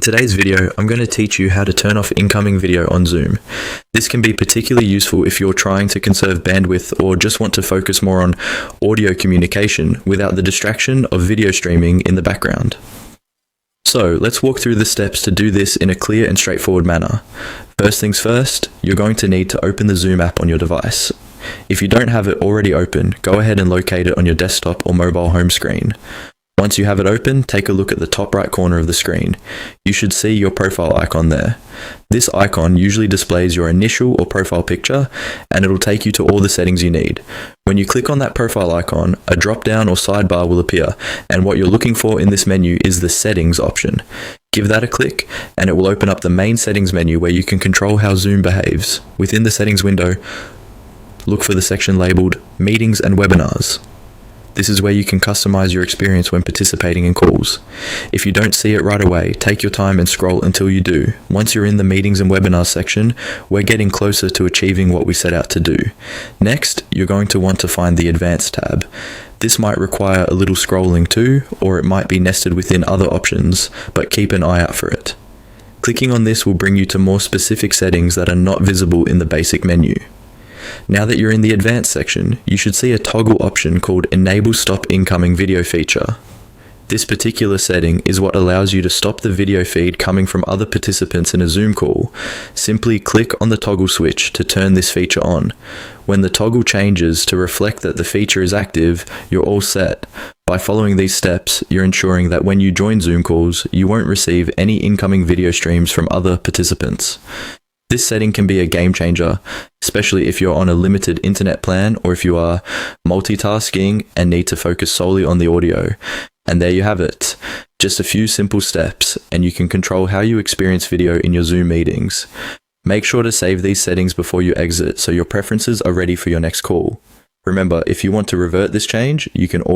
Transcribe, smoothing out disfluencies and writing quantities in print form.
In today's video, I'm going to teach you how to turn off incoming video on Zoom. This can be particularly useful if you're trying to conserve bandwidth or just want to focus more on audio communication without the distraction of video streaming in the background. So let's walk through the steps to do this in a clear and straightforward manner. First things first, you're going to need to open the Zoom app on your device. If you don't have it already open, go ahead and locate it on your desktop or mobile home screen. Once you have it open, take a look at the top right corner of the screen. You should see your profile icon there. This icon usually displays your initial or profile picture, and it'll take you to all the settings you need. When you click on that profile icon, a drop-down or sidebar will appear, and what you're looking for in this menu is the Settings option. Give that a click, and it will open up the main settings menu where you can control how Zoom behaves. Within the settings window, look for the section labeled Meetings and Webinars. This is where you can customize your experience when participating in calls. If you don't see it right away, take your time and scroll until you do. Once you're in the Meetings and Webinars section, we're getting closer to achieving what we set out to do. Next, you're going to want to find the Advanced tab. This might require a little scrolling too, or it might be nested within other options, but keep an eye out for it. Clicking on this will bring you to more specific settings that are not visible in the basic menu. Now that you're in the Advanced section, you should see a toggle option called Enable Stop Incoming Video feature. This particular setting is what allows you to stop the video feed coming from other participants in a Zoom call. Simply click on the toggle switch to turn this feature on. When the toggle changes to reflect that the feature is active, you're all set. By following these steps, you're ensuring that when you join Zoom calls, you won't receive any incoming video streams from other participants. This setting can be a game changer, especially if you're on a limited internet plan or if you are multitasking and need to focus solely on the audio. And there you have it. Just a few simple steps, and you can control how you experience video in your Zoom meetings. Make sure to save these settings before you exit so your preferences are ready for your next call. Remember, if you want to revert this change, you can always